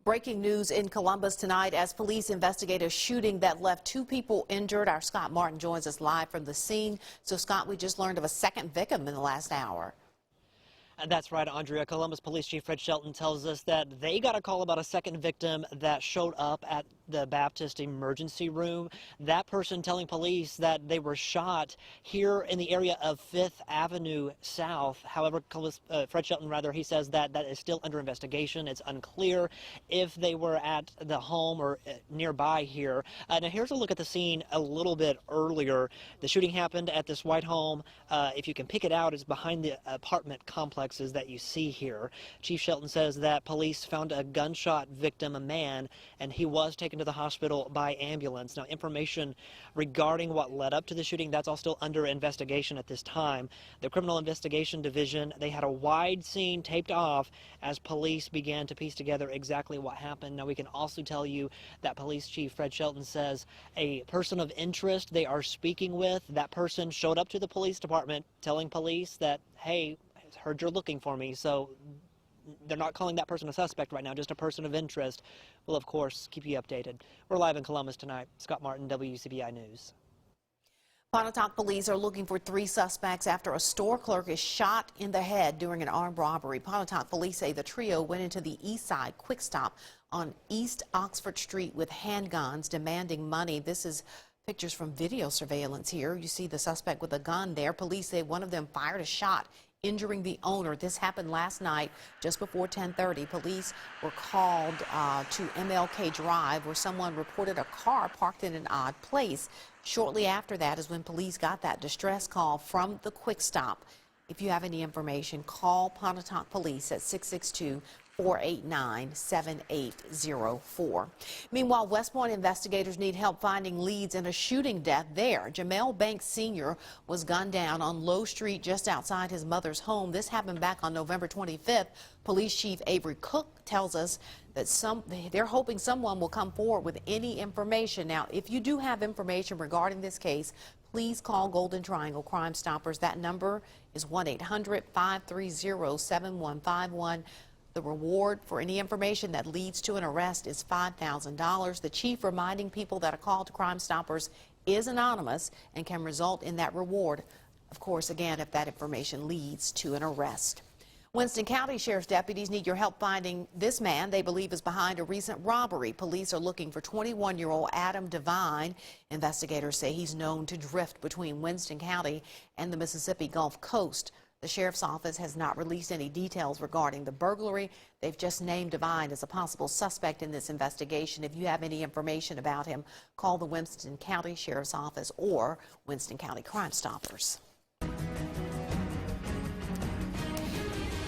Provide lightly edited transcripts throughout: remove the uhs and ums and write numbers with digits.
Breaking news in Columbus tonight as police investigate a shooting that left 2 people injured. Our Scott Martin joins us live from the scene. So, Scott, we just learned of a second victim in the last hour. And that's right, Andrea. Columbus Police Chief Fred Shelton tells us that they got a call about a second victim that showed up at the Baptist emergency room. That person telling police that they were shot here in the area of 5th Avenue South. However, Fred Shelton, he says that that is still under investigation. It's unclear if they were at the home or nearby here. Now, here's a look at the scene a little bit earlier. The shooting happened at this white home. If you can pick it out, it's behind the apartment complex that you see here. Chief Shelton says that police found a gunshot victim, a man, and he was taken to the hospital by ambulance. Now, information regarding what led up to the shooting, that's all still under investigation at this time. The Criminal Investigation Division, they had a wide scene taped off as police began to piece together exactly what happened. Now, we can also tell you that Police Chief Fred Shelton says a person of interest they are speaking with, that person showed up to the police department telling police that, hey, heard you're looking for me. So they're not calling that person a suspect right now, just a person of interest. We'll, of course, keep you updated. We're live in Columbus tonight. Scott Martin, WCBI News. Pontotoc police are looking for 3 suspects after a store clerk is shot in the head during an armed robbery. Pontotoc police say the trio went into the East Side Quick Stop on East Oxford Street with handguns demanding money. This is pictures from video surveillance here. You see the suspect with a gun there. Police say one of them fired a shot, injuring the owner. This happened last night just before 10:30. Police were called to MLK Drive where someone reported a car parked in an odd place. Shortly after that is when police got that distress call from the Quick Stop. If you have any information, call Pontotoc Police at 662-489-7804. Meanwhile, West Point investigators need help finding leads in a shooting death there. Jamel Banks Sr. was gunned down on Low Street just outside his mother's home. This happened back on November 25th. Police Chief Avery Cook tells us that they're hoping someone will come forward with any information. Now, if you do have information regarding this case, please call Golden Triangle Crime Stoppers. That number is 1-800-530-7151. The reward for any information that leads to an arrest is $5,000. The chief reminding people that a call to Crime Stoppers is anonymous and can result in that reward, of course, again, if that information leads to an arrest. Winston County Sheriff's deputies need your help finding this man they believe is behind a recent robbery. Police are looking for 21-year-old Adam Devine. Investigators say he's known to drift between Winston County and the Mississippi Gulf Coast. The sheriff's office has not released any details regarding the burglary. They've just named Devine as a possible suspect in this investigation. If you have any information about him, call the Winston County Sheriff's Office or Winston County Crime Stoppers.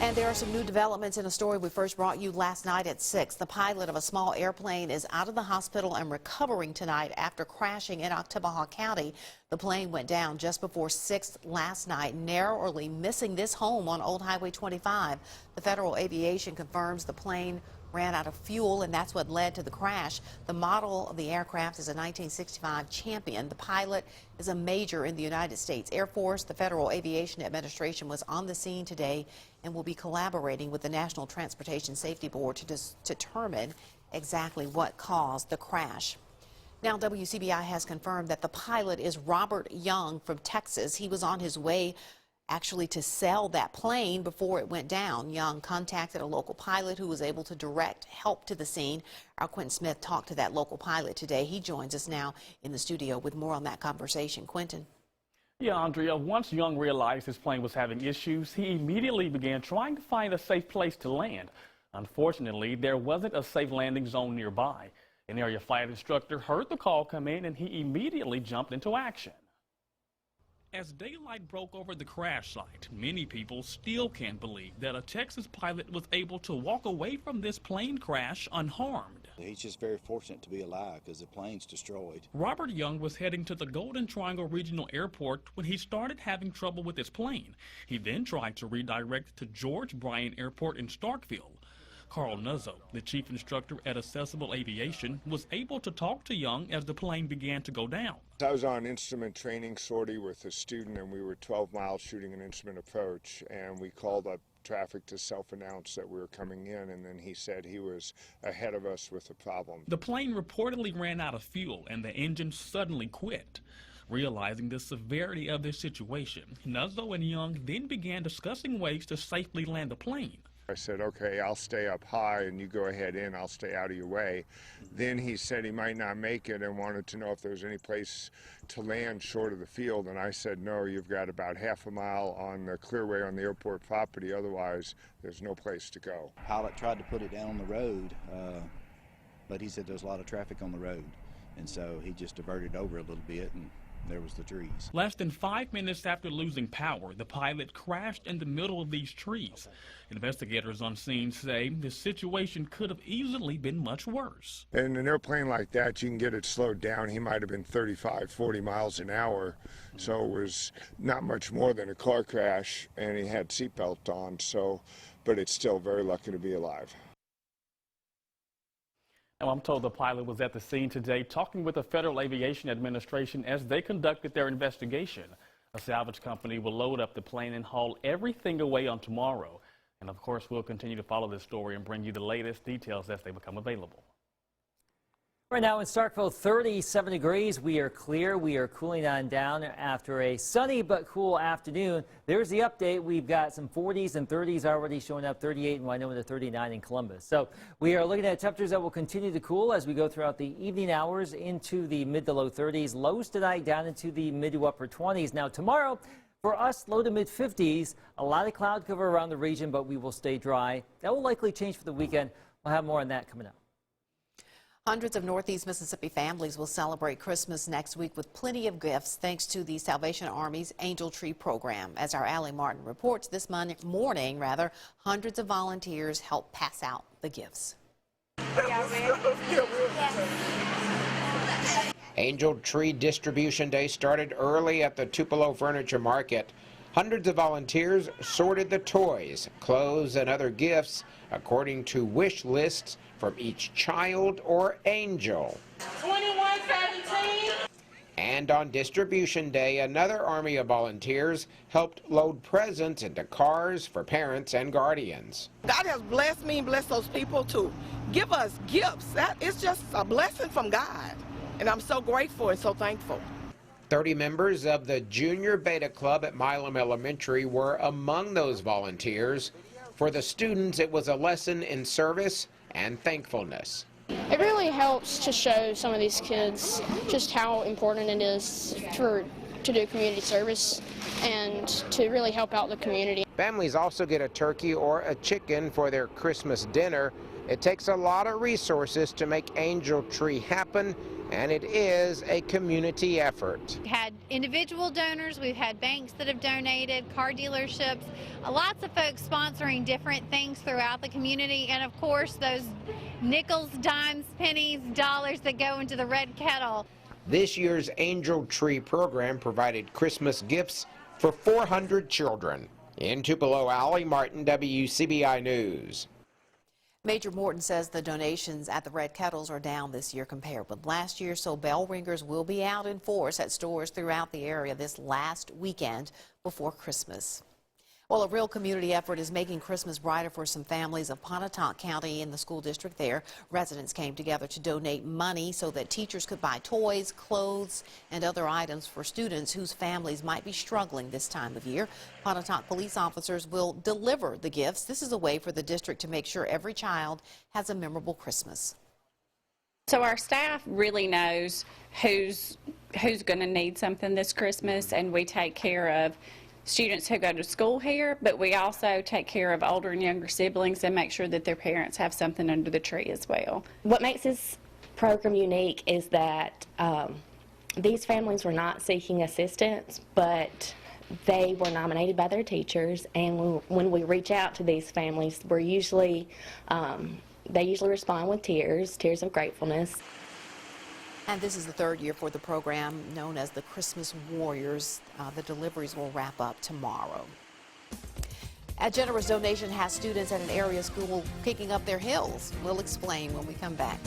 And there are some new developments in a story we first brought you last night at 6. The pilot of a small airplane is out of the hospital and recovering tonight after crashing in Oktibbeha County. The plane went down just before 6 last night, narrowly missing this home on Old Highway 25. The Federal Aviation confirms the plane ran out of fuel, and that's what led to the crash. The model of the aircraft is a 1965 Champion. The pilot is a major in the United States Air Force. The Federal Aviation Administration was on the scene today and will be collaborating with the National Transportation Safety Board to determine exactly what caused the crash. Now, WCBI has confirmed that the pilot is Robert Young from Texas. He was on his way actually to sell that plane before it went down. Young contacted a local pilot who was able to direct help to the scene. Our Quentin Smith talked to that local pilot today. He joins us now in the studio with more on that conversation. Quentin. Yeah, Andrea, once Young realized his plane was having issues, he immediately began trying to find a safe place to land. Unfortunately, there wasn't a safe landing zone nearby. An area flight instructor heard the call come in and he immediately jumped into action. As daylight broke over the crash site, many people still can't believe that a Texas pilot was able to walk away from this plane crash unharmed. He's just very fortunate to be alive because the plane's destroyed. Robert Young was heading to the Golden Triangle Regional Airport when he started having trouble with his plane. He then tried to redirect to George Bryan Airport in Starkville. Carl Nuzzo, the chief instructor at Accessible Aviation, was able to talk to Young as the plane began to go down. I was on instrument training sortie with a student, and we were 12 miles shooting an instrument approach, and we called up traffic to self-announce that we were coming in, and then he said he was ahead of us with the problem. The plane reportedly ran out of fuel and the engine suddenly quit. Realizing the severity of their situation, Nuzzo and Young then began discussing ways to safely land the plane. I said, okay, I'll stay up high and you go ahead in, I'll stay out of your way. Then he said he might not make it and wanted to know if there was any place to land short of the field, and I said, no, you've got about half a mile on the clearway on the airport property, otherwise there's no place to go. Pilot tried to put it down on the road, but he said there's a lot of traffic on the road, and so he just diverted over a little bit, and there was the trees. Less than 5 minutes after losing power, the pilot crashed in the middle of these trees. Investigators on scene say the situation could have easily been much worse. In an airplane like that, you can get it slowed down. He might have been 35, 40 miles an hour, so it was not much more than a car crash, and he had seatbelt on, so, but it's still very lucky to be alive. Now, I'm told the pilot was at the scene today talking with the Federal Aviation Administration as they conducted their investigation. A salvage company will load up the plane and haul everything away on tomorrow. And of course, we'll continue to follow this story and bring you the latest details as they become available. Right now in Starkville, 37 degrees. We are clear. We are cooling on down after a sunny but cool afternoon. There's the update. We've got some 40s and 30s already showing up, 38 in Winona, 39 in Columbus. So we are looking at temperatures that will continue to cool as we go throughout the evening hours into the mid to low 30s. Lows tonight down into the mid to upper 20s. Now tomorrow, for us, low to mid 50s. A lot of cloud cover around the region, but we will stay dry. That will likely change for the weekend. We'll have more on that coming up. Hundreds of Northeast Mississippi families will celebrate Christmas next week with plenty of gifts thanks to the Salvation Army's Angel Tree program. As our Allie Martin reports, this morning, hundreds of volunteers help pass out the gifts. Angel Tree Distribution Day started early at the Tupelo Furniture Market. Hundreds of volunteers sorted the toys, clothes, and other gifts according to wish lists from each child or angel. 2117. And on Distribution Day, another army of volunteers helped load presents into cars for parents and guardians. God has blessed me and blessed those people to give us gifts. That is just a blessing from God. And I'm so grateful and so thankful. 30 members of the Junior Beta Club at Milam Elementary were among those volunteers. For the students, it was a lesson in service and thankfulness. It really helps to show some of these kids just how important it is to do community service and to really help out the community. Families also get a turkey or a chicken for their Christmas dinner. It takes a lot of resources to make Angel Tree happen, and it is a community effort. We've had individual donors, we've had banks that have donated, car dealerships, lots of folks sponsoring different things throughout the community, and of course those nickels, dimes, pennies, dollars that go into the red kettle. This year's Angel Tree program provided Christmas gifts for 400 children. In Tupelo, Allie Martin, WCBI News. Major Morton says the donations at the Red Kettles are down this year compared with last year, so bell ringers will be out in force at stores throughout the area this last weekend before Christmas. Well, a real community effort is making Christmas brighter for some families of Pontotoc County in the school district there. Residents came together to donate money so that teachers could buy toys, clothes, and other items for students whose families might be struggling this time of year. Pontotoc police officers will deliver the gifts. This is a way for the district to make sure every child has a memorable Christmas. So our staff really knows who's going to need something this Christmas, and we take care of students who go to school here, but we also take care of older and younger siblings and make sure that their parents have something under the tree as well. What makes this program unique is that these families were not seeking assistance, but they were nominated by their teachers, and when we reach out to these families, we're usually, they usually respond with tears of gratefulness. And this is the third year for the program known as the Christmas Warriors. The deliveries will wrap up tomorrow. A generous donation has students at an area school kicking up their heels. We'll explain when we come back.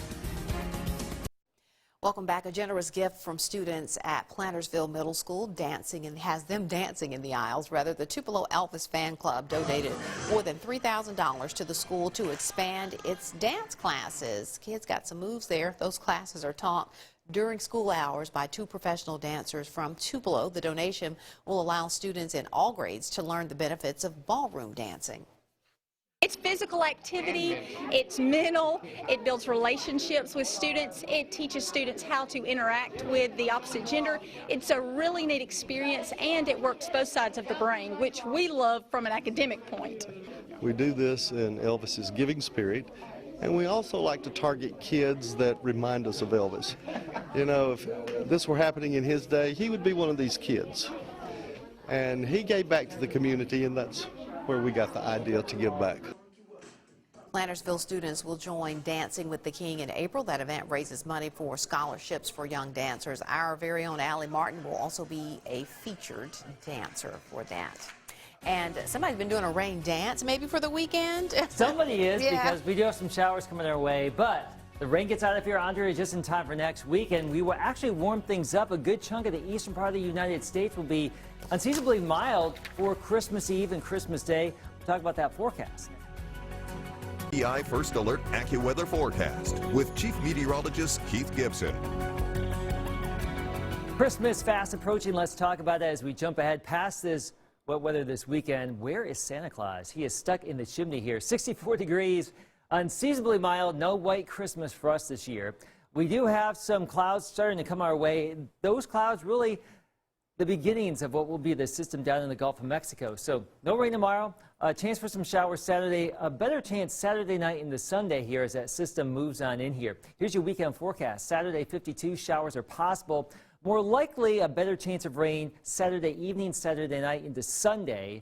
Welcome back. A generous gift from students at Plantersville Middle School has them dancing in the aisles. Rather, the Tupelo Elvis Fan Club donated more than $3,000 to the school to expand its dance classes. Kids got some moves there. Those classes are taught during school hours by 2 professional dancers from Tupelo. The donation will allow students in all grades to learn the benefits of ballroom dancing. It's physical activity, it's mental, it builds relationships with students, it teaches students how to interact with the opposite gender. It's a really neat experience, and it works both sides of the brain, which we love from an academic point. We do this in Elvis's giving spirit, and we also like to target kids that remind us of Elvis. You know, if this were happening in his day, he would be one of these kids. And he gave back to the community, and that's where we got the idea to give back. Plantersville students will join Dancing with the King in April. That event raises money for scholarships for young dancers. Our very own Allie Martin will also be a featured dancer for that. And somebody's been doing a rain dance maybe for the weekend. Somebody is, yeah. Because we do have some showers coming our way, but the rain gets out of here, Andrea, just in time for next week, and we will actually warm things up. A good chunk of the eastern part of the United States will be unseasonably mild for Christmas Eve and Christmas Day. We'll talk about that forecast. WCBI First Alert AccuWeather Forecast with Chief Meteorologist Keith Gibson. Christmas fast approaching. Let's talk about that as we jump ahead past this wet weather this weekend. Where is Santa Claus? He is stuck in the chimney here. 64 degrees, unseasonably mild, no white Christmas for us this year. We do have some clouds starting to come our way. Those clouds really the beginnings of what will be the system down in the Gulf of Mexico. So no rain tomorrow, a chance for some showers Saturday, a better chance Saturday night into Sunday here as that system moves on in here. Here's your weekend forecast. Saturday 52, showers are possible. More likely a better chance of rain Saturday evening, Saturday night into Sunday.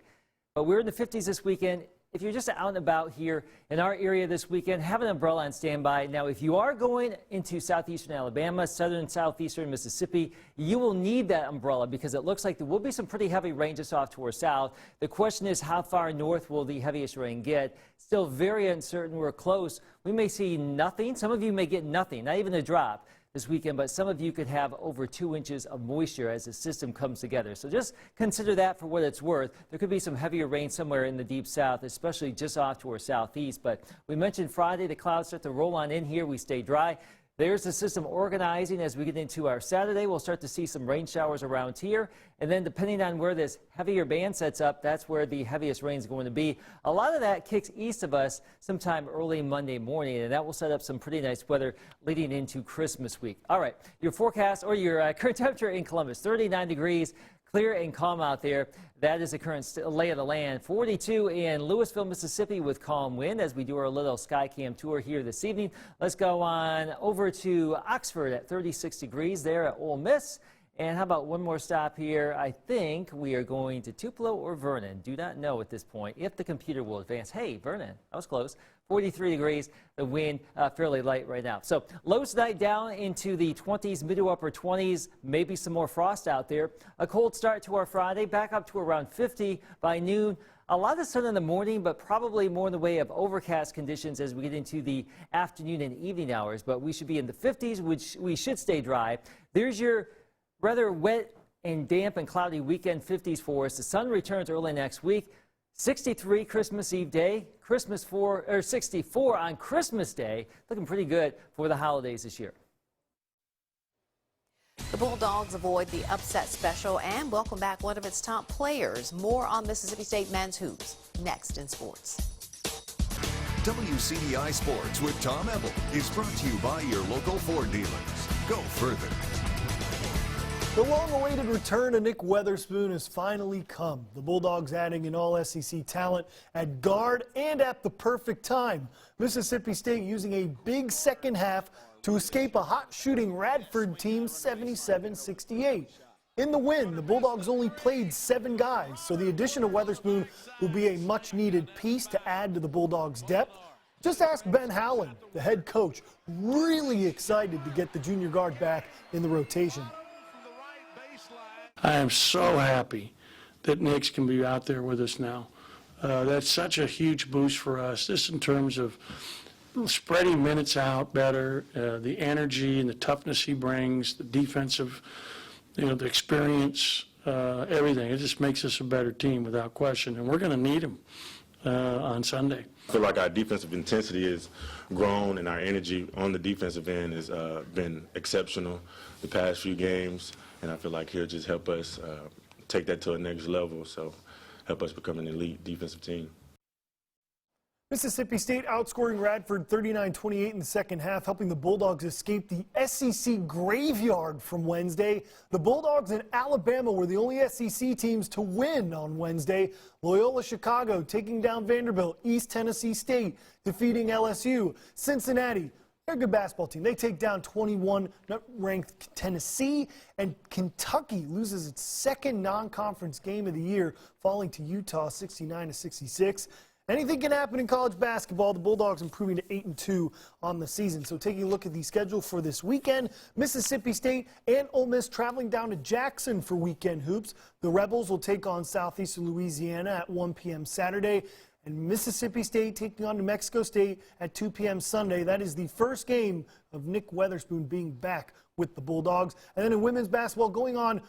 But we're in the 50s this weekend. If you're just out and about here in our area this weekend, have an umbrella on standby. Now, if you are going into southeastern Alabama, southern and southeastern Mississippi, you will need that umbrella because it looks like there will be some pretty heavy rain just off to our south. The question is, how far north will the heaviest rain get? Still very uncertain. We're close. We may see nothing. Some of you may get nothing, not even a drop this weekend, but some of you could have over 2 inches of moisture as the system comes together. So just consider that for what it's worth. There could be some heavier rain somewhere in the deep south, especially just off to our southeast. But we mentioned Friday, the clouds start to roll on in here. We stay dry. There's the system organizing as we get into our Saturday. We'll start to see some rain showers around here. And then depending on where this heavier band sets up, that's where the heaviest rain is going to be. A lot of that kicks east of us sometime early Monday morning, and that will set up some pretty nice weather leading into Christmas week. All right, your forecast or your current temperature in Columbus, 39 degrees. Clear and calm out there. That is the current lay of the land. 42 in Louisville, Mississippi with calm wind as we do our little Skycam tour here this evening. Let's go on over to Oxford at 36 degrees there at Ole Miss. And how about one more stop here? I think we are going to Tupelo or Vernon. Do not know at this point if the computer will advance. Hey, Vernon, that was close. 43 degrees, the wind fairly light right now. So lows tonight down into the 20s, mid to upper 20s, maybe some more frost out there. A cold start to our Friday, back up to around 50 by noon. A lot of sun in the morning, but probably more in the way of overcast conditions as we get into the afternoon and evening hours. But we should be in the 50s, which we should stay dry. There's your rather wet and damp and cloudy weekend 50s for us. The sun returns early next week. 63 Christmas Eve day, 64 on Christmas Day. Looking pretty good for the holidays this year. The Bulldogs avoid the upset special and welcome back one of its top players. More on Mississippi State men's hoops next in sports. WCBI Sports with Tom Ebel is brought to you by your local Ford dealers. Go further. The long-awaited return of Nick Weatherspoon has finally come. The Bulldogs adding an all-SEC talent at guard and at the perfect time. Mississippi State using a big second half to escape a hot-shooting Radford team 77-68. In the win, the Bulldogs only played 7 guys, so the addition of Weatherspoon will be a much-needed piece to add to the Bulldogs' depth. Just ask Ben Howland, the head coach, really excited to get the junior guard back in the rotation. I am so happy that Nick's can be out there with us now. That's such a huge boost for us. This in terms of spreading minutes out better, the energy and the toughness he brings, the defensive, the experience, everything. It just makes us a better team without question, and we're going to need him on Sunday. I feel like our defensive intensity has grown, and our energy on the defensive end has been exceptional the past few games, and I feel like he'll just help us take that to a next level, so help us become an elite defensive team. Mississippi State outscoring Radford 39-28 in the second half, helping the Bulldogs escape the SEC graveyard from Wednesday. The Bulldogs and Alabama were the only SEC teams to win on Wednesday. Loyola Chicago taking down Vanderbilt, East Tennessee State defeating LSU. Cincinnati, they're a good basketball team. They take down 21st-ranked Tennessee, and Kentucky loses its second non-conference game of the year, falling to Utah 69-66. Anything can happen in college basketball. The Bulldogs improving to 8-2 on the season. So taking a look at the schedule for this weekend, Mississippi State and Ole Miss traveling down to Jackson for weekend hoops. The Rebels will take on Southeastern Louisiana at 1 p.m. Saturday. And Mississippi State taking on New Mexico State at 2 p.m. Sunday. That is the first game of Nick Weatherspoon being back with the Bulldogs. And then in women's basketball going on,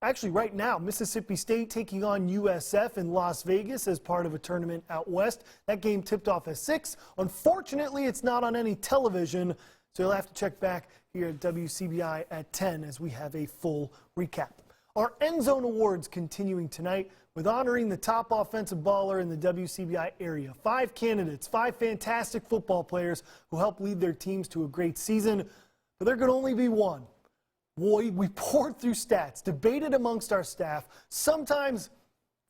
actually, right now, Mississippi State taking on USF in Las Vegas as part of a tournament out west. That game tipped off at 6. Unfortunately, it's not on any television, so you'll have to check back here at WCBI at 10 as we have a full recap. Our End Zone Awards continuing tonight with honoring the top offensive baller in the WCBI area. 5 candidates, 5 fantastic football players who helped lead their teams to a great season, but there could only be one. We poured through stats, debated amongst our staff. Sometimes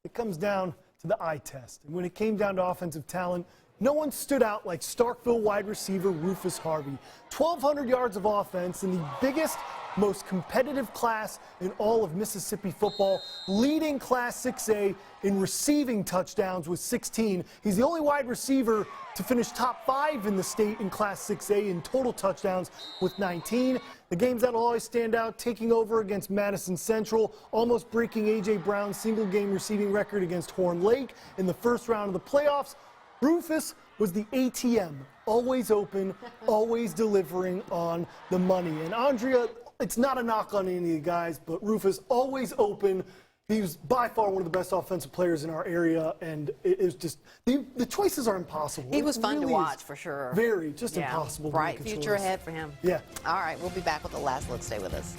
it comes down to the eye test. And when it came down to offensive talent, no one stood out like Starkville wide receiver Rufus Harvey. 1,200 yards of offense in the biggest, most competitive class in all of Mississippi football, leading Class 6A in receiving touchdowns with 16. He's the only wide receiver to finish top 5 in the state in Class 6A in total touchdowns with 19. The games that'll always stand out, taking over against Madison Central, almost breaking A.J. Brown's single-game receiving record against Horn Lake in the first round of the playoffs. Rufus was the ATM, always open, always delivering on the money. And Andrea, it's not a knock on any of the guys, but Rufus always open. He was by far one of the best offensive players in our area, and it is just, the choices are impossible. He was fun really to watch, for sure. Very, just impossible. Bright future ahead for him. Yeah. All right, we'll be back with the last look. Stay with us.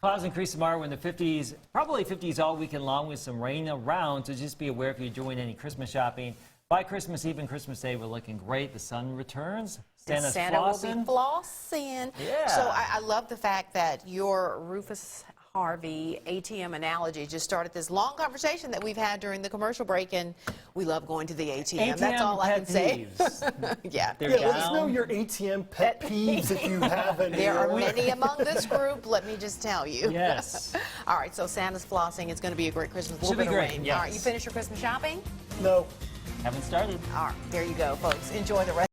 Clouds increase tomorrow in the 50s, probably 50s all weekend long with some rain around, so just be aware if you're doing any Christmas shopping. By Christmas Eve and Christmas Day, we're looking great. The sun returns. Santa will be flossing. Yeah. So I love the fact that your Rufus Harvey ATM analogy just started this long conversation that we've had during the commercial break, and we love going to the ATM. That's all I can say. Yeah. Let us know your ATM pet peeves if you have any. There are many among this group, let me just tell you. Yes. All right, so Santa's flossing. It's going to be a great Christmas. Should be great. Rain. Yes. All right, you finished your Christmas shopping? No. Haven't started. All right, there you go, folks. Enjoy the rest.